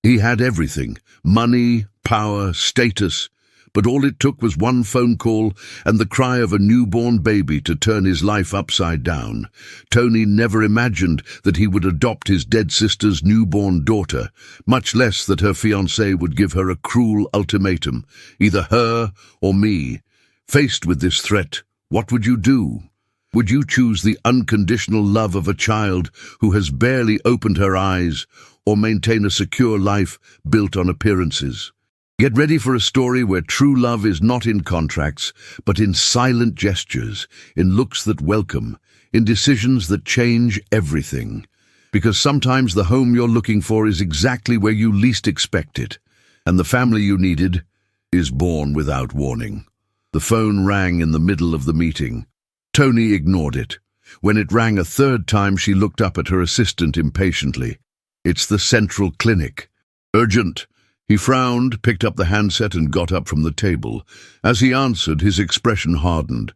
He had everything: money, power, status. But all it took was one phone call and the cry of a newborn baby to turn his life upside down. Tony never imagined that he would adopt his dead sister's newborn daughter, much less that her fiancé would give her a cruel ultimatum: either her or me. Faced with this threat, what would you do? Would you choose the unconditional love of a child who has barely opened her eyes, or maintain a secure life built on appearances? Get ready for a story where true love is not in contracts, but in silent gestures, in looks that welcome, in decisions that change everything. Because sometimes the home you're looking for is exactly where you least expect it, and the family you needed is born without warning. The phone rang in the middle of the meeting. Tony ignored it. When it rang a third time, she looked up at her assistant impatiently. "It's the Central Clinic. Urgent." He frowned, picked up the handset and got up from the table. As he answered, his expression hardened.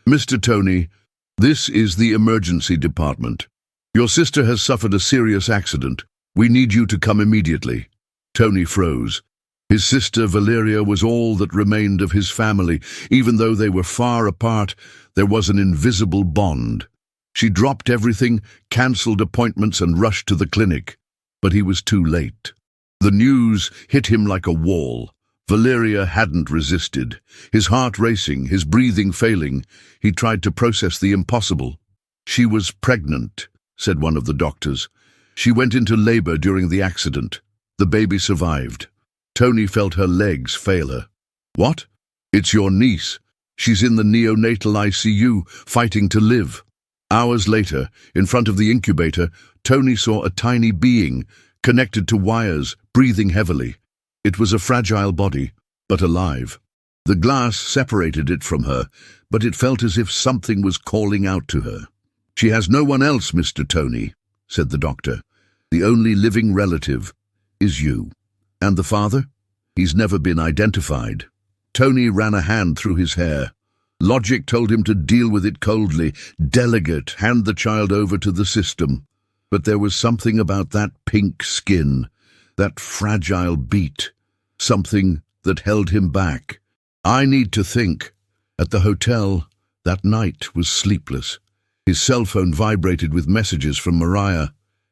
"Mr. Tony, this is the emergency department. Your sister has suffered a serious accident. We need you to come immediately." Tony froze. His sister Valeria was all that remained of his family. Even though they were far apart, there was an invisible bond. She dropped everything, cancelled appointments and rushed to the clinic. But he was too late. The news hit him like a wall. Valeria hadn't resisted. His heart racing, his breathing failing, he tried to process the impossible. "She was pregnant," said one of the doctors. "She went into labor during the accident. The baby survived." Tony felt her legs fail her. "What? It's your niece. She's in the neonatal ICU, fighting to live." Hours later, in front of the incubator, Tony saw a tiny being, connected to wires, breathing heavily. It was a fragile body, but alive. The glass separated it from her, but it felt as if something was calling out to her. "She has no one else, Mr. Tony," said the doctor. "The only living relative is you." "And the father?" "He's never been identified." Tony ran a hand through his hair. Logic told him to deal with it coldly, delegate, hand the child over to the system. But there was something about that pink skin, that fragile beat, something that held him back. "I need to think." At the hotel, that night was sleepless. His cell phone vibrated with messages from Mariah.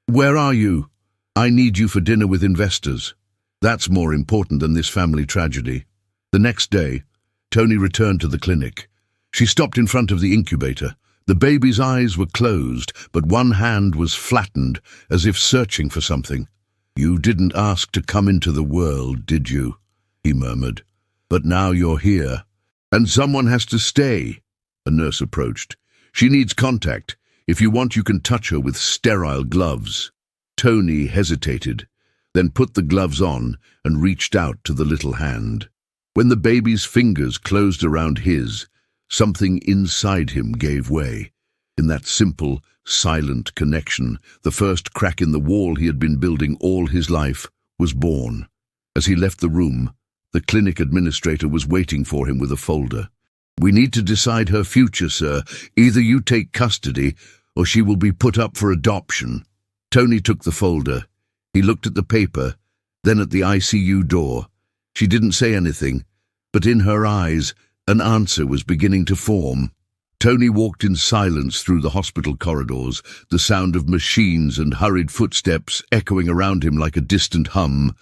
"Where are you? I need you for dinner with investors." That's more important than this family tragedy. The next day, Tony returned to the clinic. She stopped in front of the incubator. The baby's eyes were closed, but one hand was flattened, as if searching for something. "You didn't ask to come into the world, did you?" he murmured. "But now you're here. And someone has to stay." A nurse approached. "She needs contact. If you want, you can touch her with sterile gloves." Tony hesitated, then put the gloves on and reached out to the little hand. When the baby's fingers closed around his, something inside him gave way. In that simple, silent connection, the first crack in the wall he had been building all his life was born. As he left the room, the clinic administrator was waiting for him with a folder. "We need to decide her future, sir. Either you take custody, or she will be put up for adoption." Tony took the folder. He looked at the paper, then at the ICU door. She didn't say anything, but in her eyes, an answer was beginning to form. Tony walked in silence through the hospital corridors, the sound of machines and hurried footsteps echoing around him like a distant hum.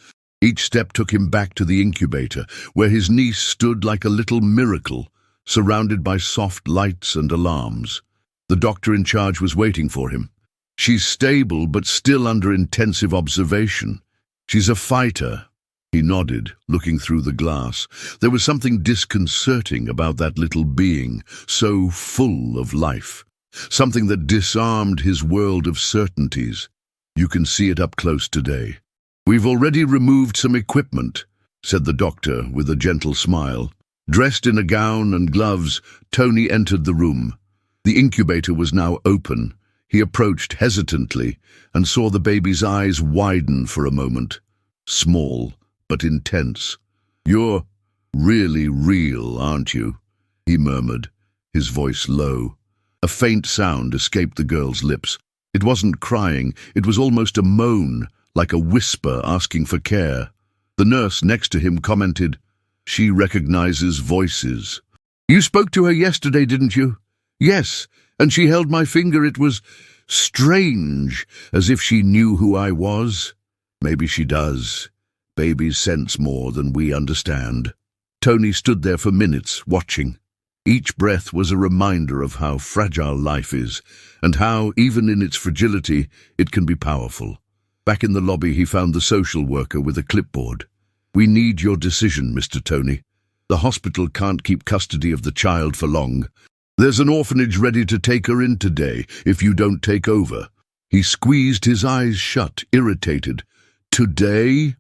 Each step took him back to the incubator, where his niece stood like a little miracle, surrounded by soft lights and alarms. The doctor in charge was waiting for him. "She's stable, but still under intensive observation. She's a fighter." He nodded, looking through the glass. There was something disconcerting about that little being, so full of life. Something that disarmed his world of certainties. "You can see it up close today." "We've already removed some equipment," said the doctor with a gentle smile. Dressed in a gown and gloves, Tony entered the room. The incubator was now open. He approached hesitantly and saw the baby's eyes widen for a moment. Small, but intense. "You're really real, aren't you?" he murmured, his voice low. A faint sound escaped the girl's lips. It wasn't crying, it was almost a moan, like a whisper asking for care. The nurse next to him commented, "She recognizes voices." "You spoke to her yesterday, didn't you?" "Yes, and she held my finger. It was strange, as if she knew who I was." "Maybe she does. Babies sense more than we understand." Tony stood there for minutes, watching. Each breath was a reminder of how fragile life is, and how, even in its fragility, it can be powerful. Back in the lobby, he found the social worker with a clipboard. "We need your decision, Mr. Tony. The hospital can't keep custody of the child for long. There's an orphanage ready to take her in today, if you don't take over." He squeezed his eyes shut, irritated. "Today?"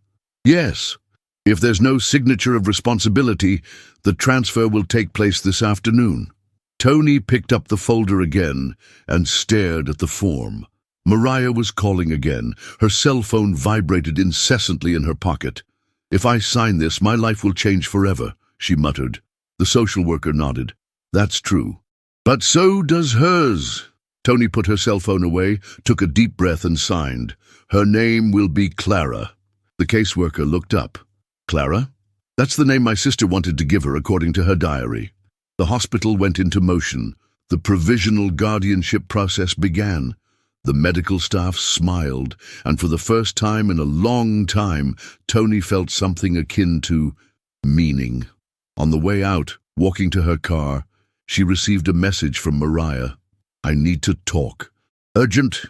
"Yes. If there's no signature of responsibility, the transfer will take place this afternoon." Tony picked up the folder again and stared at the form. Mariah was calling again. Her cell phone vibrated incessantly in her pocket. "If I sign this, my life will change forever," she muttered. The social worker nodded. "That's true. But so does hers." Tony put her cell phone away, took a deep breath and signed. "Her name will be Clara." The caseworker looked up. "Clara? That's the name my sister wanted to give her according to her diary." The hospital went into motion. The provisional guardianship process began. The medical staff smiled, and for the first time in a long time, Tony felt something akin to meaning. On the way out, walking to her car, she received a message from Mariah. "I need to talk. Urgent."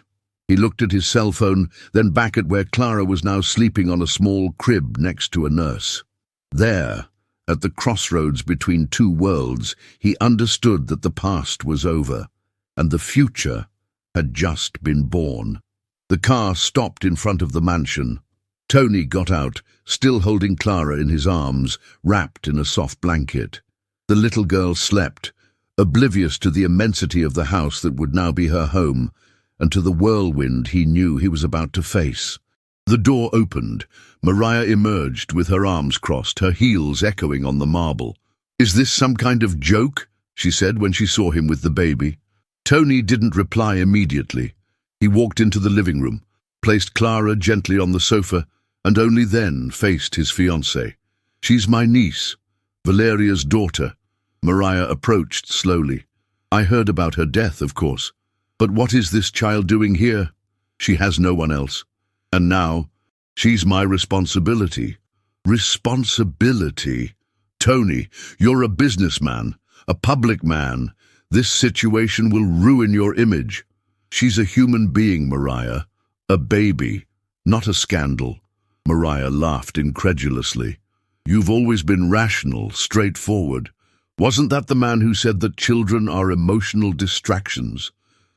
He looked at his cell phone, then back at where Clara was now sleeping on a small crib next to a nurse. There, at the crossroads between two worlds, he understood that the past was over, and the future had just been born. The car stopped in front of the mansion. Tony got out, still holding Clara in his arms, wrapped in a soft blanket. The little girl slept, oblivious to the immensity of the house that would now be her home, and to the whirlwind he knew he was about to face. The door opened. Mariah emerged with her arms crossed, her heels echoing on the marble. "Is this some kind of joke?" she said when she saw him with the baby. Tony didn't reply immediately. He walked into the living room, placed Clara gently on the sofa, and only then faced his fiancée. "She's my niece, Valeria's daughter." Mariah approached slowly. "I heard about her death, of course. But what is this child doing here? She has no one else. And now, she's my responsibility." "Responsibility? Tony, you're a businessman, a public man. This situation will ruin your image." "She's a human being, Mariah. A baby, not a scandal." Mariah laughed incredulously. "You've always been rational, straightforward. Wasn't that the man who said that children are emotional distractions?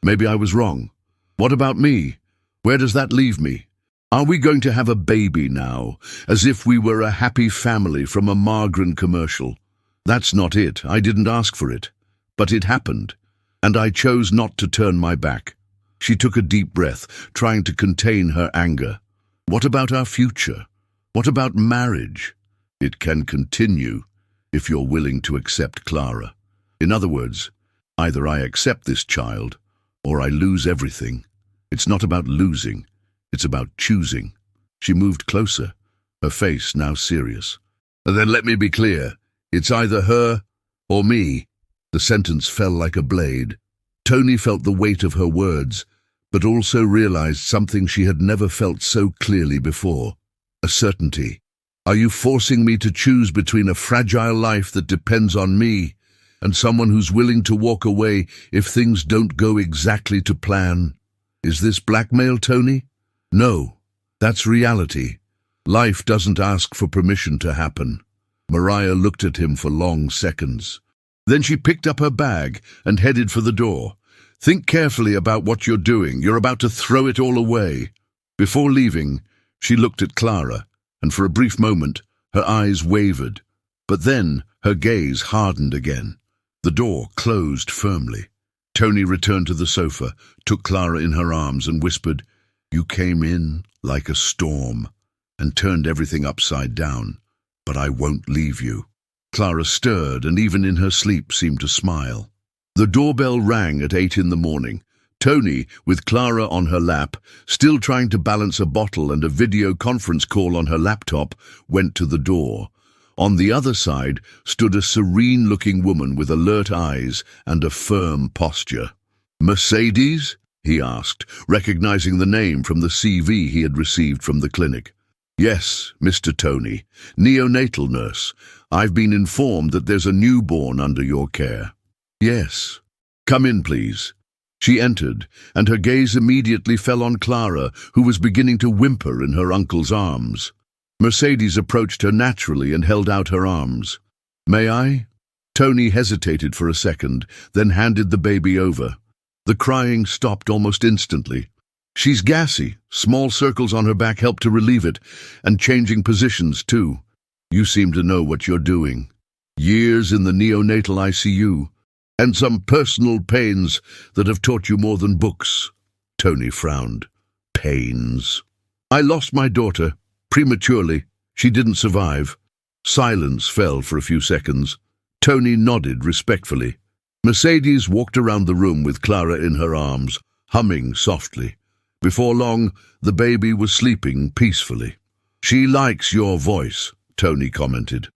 Maybe I was wrong. What about me? Where does that leave me? Are we going to have a baby now, as if we were a happy family from a margarine commercial? That's not it. I didn't ask for it. But it happened, and I chose not to turn my back." She took a deep breath, trying to contain her anger. "What about our future? What about marriage?" "It can continue if you're willing to accept Clara. In other words, either I accept this child, or I lose everything. It's not about losing, it's about choosing." She moved closer, her face now serious. "Then let me be clear. It's either her or me." The sentence fell like a blade. Tony felt the weight of her words, but also realized something she had never felt so clearly before. A certainty. "Are you forcing me to choose between a fragile life that depends on me and someone who's willing to walk away if things don't go exactly to plan? Is this blackmail, Tony? No, that's reality. Life doesn't ask for permission to happen." Mariah looked at him for long seconds. Then she picked up her bag and headed for the door. "Think carefully about what you're doing. You're about to throw it all away." Before leaving, she looked at Clara, and for a brief moment, her eyes wavered. But then her gaze hardened again. The door closed firmly. Tony returned to the sofa, took Clara in her arms and whispered, "You came in like a storm and turned everything upside down, but I won't leave you." Clara stirred and even in her sleep seemed to smile. The doorbell rang at 8 in the morning. Tony, with Clara on her lap, still trying to balance a bottle and a video conference call on her laptop, went to the door. On the other side stood a serene-looking woman with alert eyes and a firm posture. "Mercedes?" he asked, recognizing the name from the CV he had received from the clinic. "Yes, Mr. Tony, neonatal nurse. I've been informed that there's a newborn under your care." "Yes. Come in, please." She entered, and her gaze immediately fell on Clara, who was beginning to whimper in her uncle's arms. Mercedes approached her naturally and held out her arms. "May I?" Tony hesitated for a second, then handed the baby over. The crying stopped almost instantly. "She's gassy. Small circles on her back help to relieve it, and changing positions, too. You seem to know what you're doing. Years in the neonatal ICU, and some personal pains that have taught you more than books." Tony frowned. "Pains?" "I lost my daughter. Prematurely. She didn't survive." Silence fell for a few seconds. Tony nodded respectfully. Mercedes walked around the room with Clara in her arms, humming softly. Before long, the baby was sleeping peacefully. "She likes your voice," Tony commented.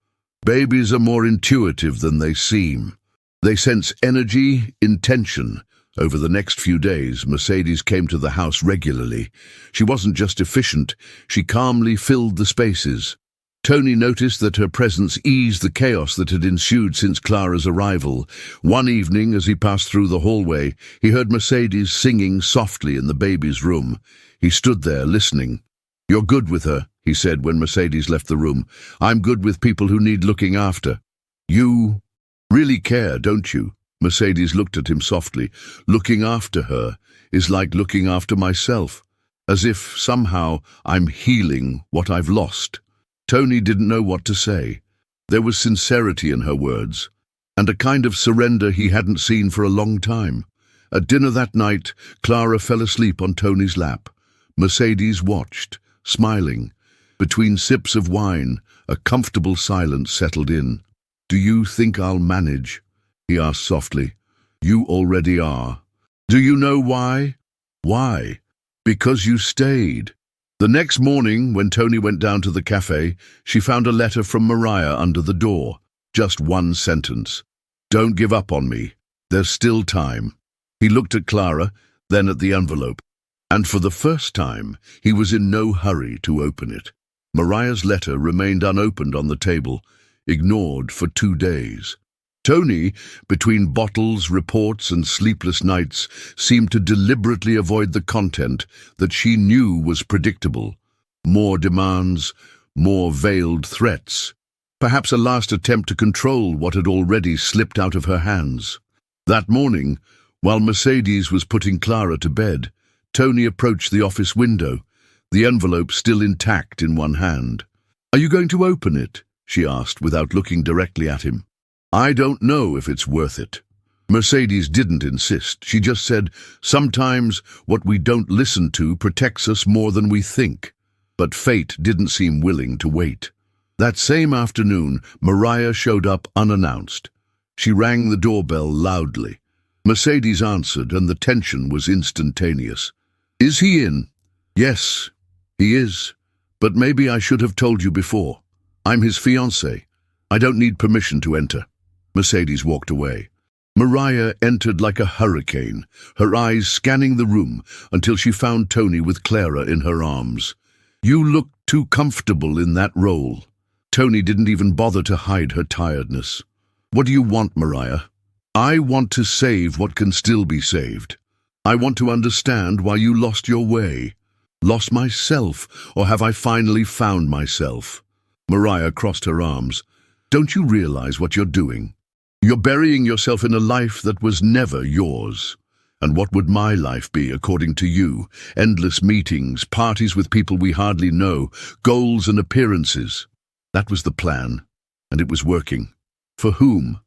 "Babies are more intuitive than they seem. They sense energy, intention." Over the next few days, Mercedes came to the house regularly. She wasn't just efficient, she calmly filled the spaces. Tony noticed that her presence eased the chaos that had ensued since Clara's arrival. One evening, as he passed through the hallway, he heard Mercedes singing softly in the baby's room. He stood there, listening. "You're good with her," he said when Mercedes left the room. "I'm good with people who need looking after. You really care, don't you?" Mercedes looked at him softly. "Looking after her is like looking after myself, as if somehow I'm healing what I've lost." Tony didn't know what to say. There was sincerity in her words, and a kind of surrender he hadn't seen for a long time. At dinner that night, Clara fell asleep on Tony's lap. Mercedes watched, smiling. Between sips of wine, a comfortable silence settled in. "Do you think I'll manage?" he asked softly. "You already are." "Do you know why?" "Why?" "Because you stayed." The next morning, when Tony went down to the cafe, she found a letter from Mariah under the door. Just one sentence. "Don't give up on me. There's still time." He looked at Clara, then at the envelope, and for the first time, he was in no hurry to open it. Mariah's letter remained unopened on the table, ignored for 2 days. Tony, between bottles, reports, and sleepless nights, seemed to deliberately avoid the content that she knew was predictable. More demands, more veiled threats. Perhaps a last attempt to control what had already slipped out of her hands. That morning, while Mercedes was putting Clara to bed, Tony approached the office window, the envelope still intact in one hand. "Are you going to open it?" she asked without looking directly at him. "I don't know if it's worth it." Mercedes didn't insist. She just said, "Sometimes what we don't listen to protects us more than we think." But fate didn't seem willing to wait. That same afternoon, Mariah showed up unannounced. She rang the doorbell loudly. Mercedes answered, and the tension was instantaneous. "Is he in?" "Yes, he is. But maybe I should have told you before. I'm his fiancée. I don't need permission to enter." Mercedes walked away. Mariah entered like a hurricane, her eyes scanning the room until she found Tony with Clara in her arms. "You look too comfortable in that role." Tony didn't even bother to hide her tiredness. "What do you want, Mariah?" "I want to save what can still be saved. I want to understand why you lost your way." "Lost myself, or have I finally found myself?" Mariah crossed her arms. "Don't you realize what you're doing? You're burying yourself in a life that was never yours. And what would my life be, according to you? Endless meetings, parties with people we hardly know, goals and appearances. That was the plan, and it was working. For whom?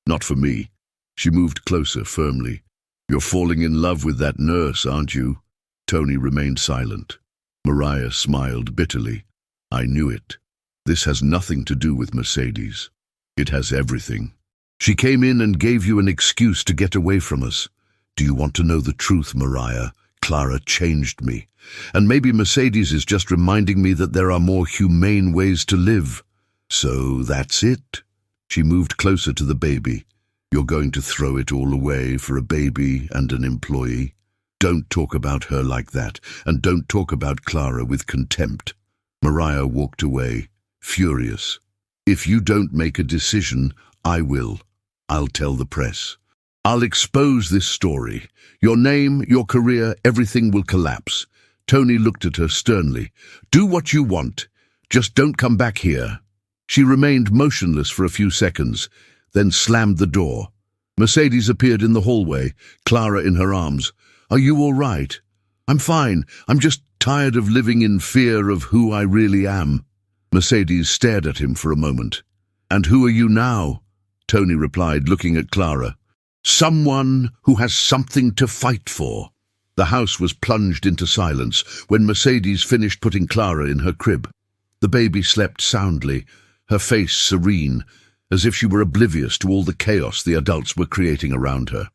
Not for me." She moved closer firmly. "You're falling in love with that nurse, aren't you?" Tony remained silent. Mariah smiled bitterly. "I knew it. This has nothing to do with Mercedes. It has everything. She came in and gave you an excuse to get away from us. Do you want to know the truth, Mariah? Clara changed me. And maybe Mercedes is just reminding me that there are more humane ways to live. So that's it. She moved closer to the baby. You're going to throw it all away for a baby and an employee? Don't talk about her like that, and don't talk about Clara with contempt. Mariah walked away, furious. If you don't make a decision, I will. I'll tell the press. I'll expose this story. Your name, your career, everything will collapse. Tony looked at her sternly. Do what you want. Just don't come back here. She remained motionless for a few seconds, then slammed the door. Mercedes appeared in the hallway, Clara in her arms. Are you all right? I'm fine. I'm just tired of living in fear of who I really am. Mercedes stared at him for a moment. And who are you now? Tony replied, looking at Clara. Someone who has something to fight for. The house was plunged into silence when Mercedes finished putting Clara in her crib. The baby slept soundly, her face serene, as if she were oblivious to all the chaos the adults were creating around her.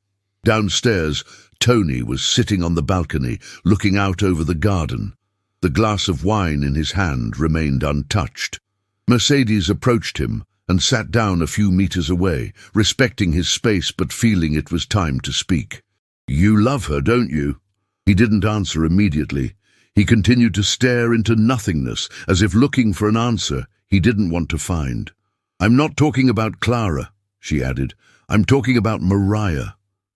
Downstairs, Tony was sitting on the balcony, looking out over the garden. The glass of wine in his hand remained untouched. Mercedes approached him and sat down a few meters away, respecting his space but feeling it was time to speak. You love her, don't you? He didn't answer immediately. He continued to stare into nothingness, as if looking for an answer he didn't want to find. I'm not talking about Clara, she added. I'm talking about Mariah.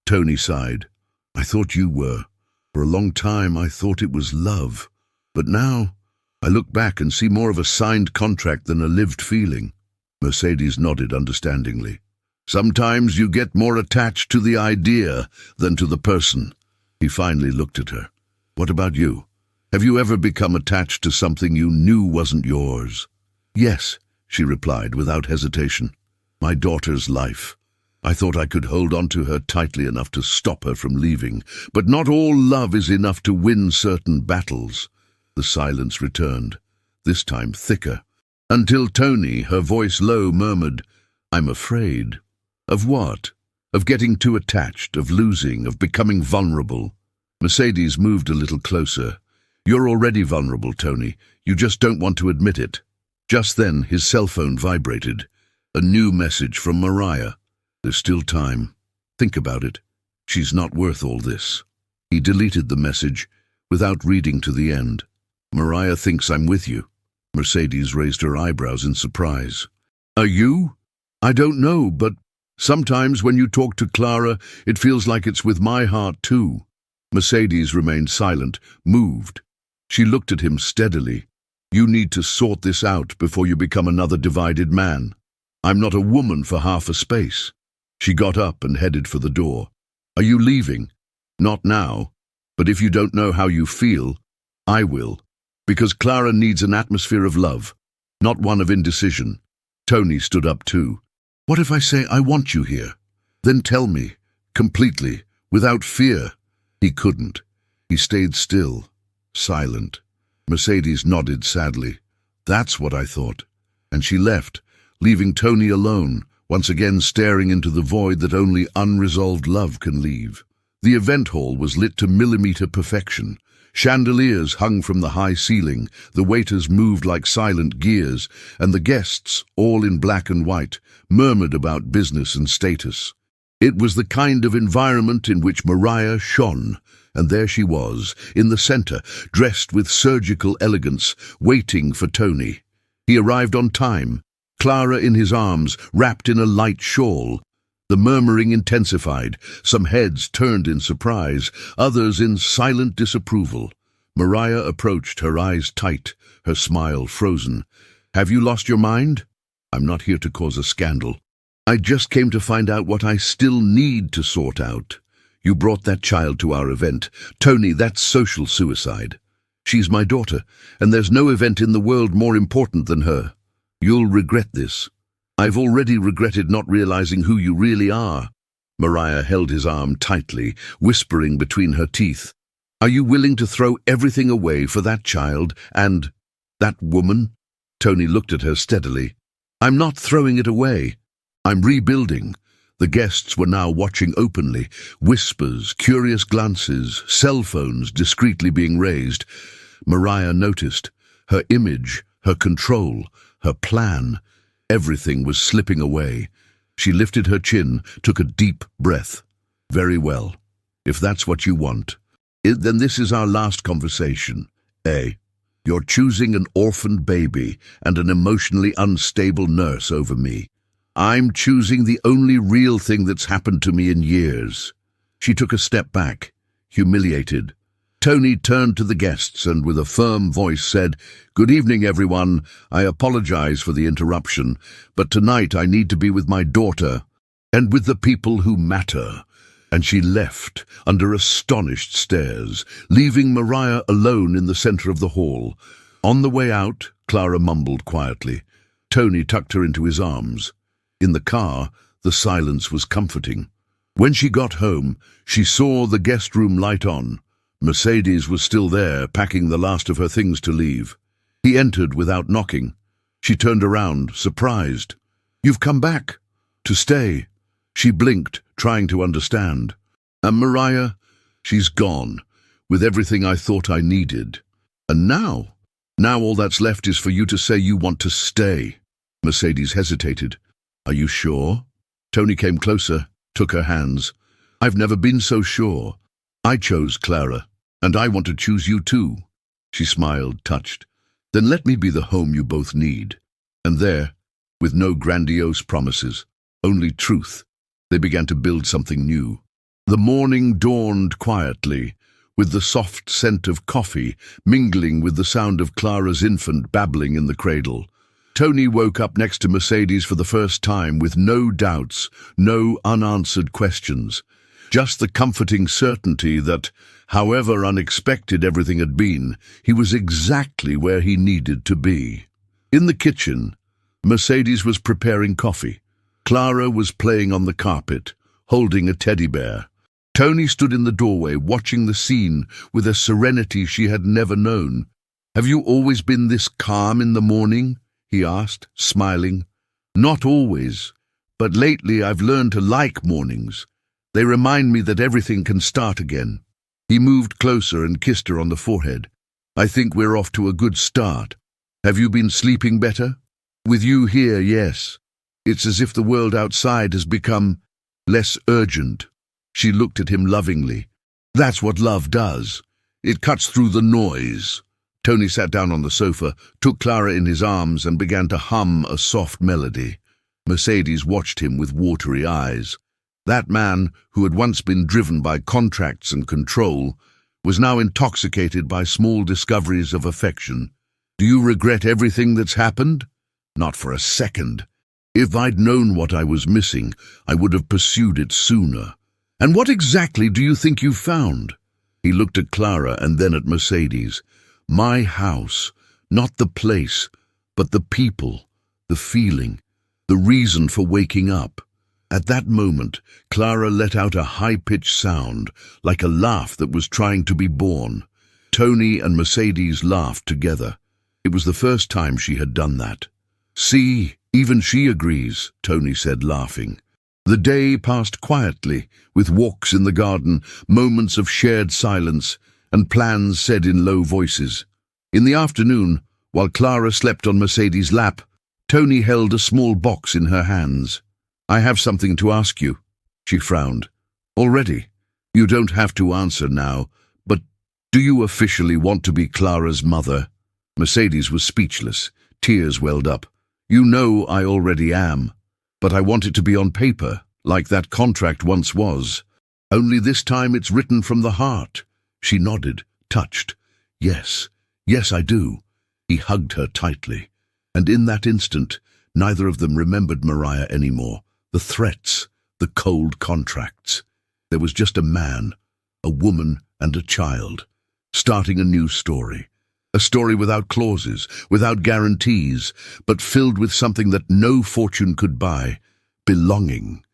Tony sighed. I thought you were. For a long time I thought it was love. But now I look back and see more of a signed contract than a lived feeling. Mercedes nodded understandingly. Sometimes you get more attached to the idea than to the person. He finally looked at her. What about you? Have you ever become attached to something you knew wasn't yours? Yes, she replied without hesitation. My daughter's life. I thought I could hold on to her tightly enough to stop her from leaving, but not all love is enough to win certain battles. The silence returned, this time thicker, until Tony, her voice low, murmured, I'm afraid. Of what? Of getting too attached, of losing, of becoming vulnerable. Mercedes moved a little closer. You're already vulnerable, Tony. You just don't want to admit it. Just then, his cell phone vibrated. A new message from Mariah. There's still time. Think about it. She's not worth all this. He deleted the message without reading to the end. Mariah thinks I'm with you. Mercedes raised her eyebrows in surprise. Are you? I don't know, but sometimes when you talk to Clara, it feels like it's with my heart too. Mercedes remained silent, moved. She looked at him steadily. You need to sort this out before you become another divided man. I'm not a woman for half a space. She got up and headed for the door. Are you leaving? Not now, but if you don't know how you feel, I will. Because Clara needs an atmosphere of love, not one of indecision. Tony stood up too. What if I say I want you here? Then tell me, completely, without fear. He couldn't. He stayed still, silent. Mercedes nodded sadly. That's what I thought. And she left, leaving Tony alone, once again staring into the void that only unresolved love can leave. The event hall was lit to millimeter perfection. Chandeliers hung from the high ceiling, the waiters moved like silent gears, and the guests, all in black and white, murmured about business and status. It was the kind of environment in which Mariah shone, and there she was, in the center, dressed with surgical elegance, waiting for Tony. He arrived on time, Clara in his arms, wrapped in a light shawl. The murmuring intensified. Some heads turned in surprise, others in silent disapproval. Mariah approached, her eyes tight, her smile frozen. Have you lost your mind? I'm not here to cause a scandal. I just came to find out what I still need to sort out. You brought that child to our event. Tony, that's social suicide. She's my daughter, and there's no event in the world more important than her. You'll regret this. I've already regretted not realizing who you really are. Mariah held his arm tightly, whispering between her teeth. Are you willing to throw everything away for that child and that woman? Tony looked at her steadily. I'm not throwing it away. I'm rebuilding. The guests were now watching openly, whispers, curious glances, cell phones discreetly being raised. Mariah noticed. Her image, her control, her plan, everything was slipping away. She lifted her chin, took a deep breath. Very well. If that's what you want, then this is our last conversation. You're choosing an orphaned baby and an emotionally unstable nurse over me. I'm choosing the only real thing that's happened to me in years. She took a step back, humiliated. Tony turned to the guests and with a firm voice said, "Good evening, everyone. I apologize for the interruption, but tonight I need to be with my daughter and with the people who matter." And she left under astonished stares, leaving Mariah alone in the center of the hall. On the way out, Clara mumbled quietly. Tony tucked her into his arms. In the car, the silence was comforting. When she got home, she saw the guest room light on. Mercedes was still there, packing the last of her things to leave. He entered without knocking. She turned around, surprised. "You've come back? To stay?" She blinked, trying to understand. "And Mariah? She's gone, with everything I thought I needed. And now all that's left is for you to say you want to stay." Mercedes hesitated. "Are you sure?" Tony came closer, took her hands. "I've never been so sure. I chose Clara, and I want to choose you too." She smiled, touched. "Then let me be the home you both need." And there, with no grandiose promises, only truth, they began to build something new. The morning dawned quietly, with the soft scent of coffee mingling with the sound of Clara's infant babbling in the cradle. Tony woke up next to Mercedes for the first time with no doubts, no unanswered questions. Just the comforting certainty that, however unexpected everything had been, he was exactly where he needed to be. In the kitchen, Mercedes was preparing coffee. Clara was playing on the carpet, holding a teddy bear. Tony stood in the doorway, watching the scene with a serenity she had never known. "Have you always been this calm in the morning?" he asked, smiling. "Not always, but lately I've learned to like mornings. They remind me that everything can start again." He moved closer and kissed her on the forehead. "I think we're off to a good start. Have you been sleeping better?" "With you here, yes. It's as if the world outside has become less urgent." She looked at him lovingly. "That's what love does. It cuts through the noise." Tony sat down on the sofa, took Clara in his arms and began to hum a soft melody. Mercedes watched him with watery eyes. That man, who had once been driven by contracts and control, was now intoxicated by small discoveries of affection. "Do you regret everything that's happened?" "Not for a second. If I'd known what I was missing, I would have pursued it sooner." "And what exactly do you think you've found?" He looked at Clara and then at Mercedes. "My house, not the place, but the people, the feeling, the reason for waking up." At that moment, Clara let out a high-pitched sound, like a laugh that was trying to be born. Tony and Mercedes laughed together. It was the first time she had done that. "See, even she agrees," Tony said, laughing. The day passed quietly, with walks in the garden, moments of shared silence, and plans said in low voices. In the afternoon, while Clara slept on Mercedes' lap, Tony held a small box in her hands. "I have something to ask you." She frowned. "Already? You don't have to answer now, but do you officially want to be Clara's mother?" Mercedes was speechless. Tears welled up. "You know I already am, but I want it to be on paper, like that contract once was. Only this time it's written from the heart." She nodded, touched. Yes, I do." He hugged her tightly. And in that instant, neither of them remembered Mariah anymore. The threats, the cold contracts. There was just a man, a woman, and a child, starting a new story. A story without clauses, without guarantees, but filled with something that no fortune could buy: belonging.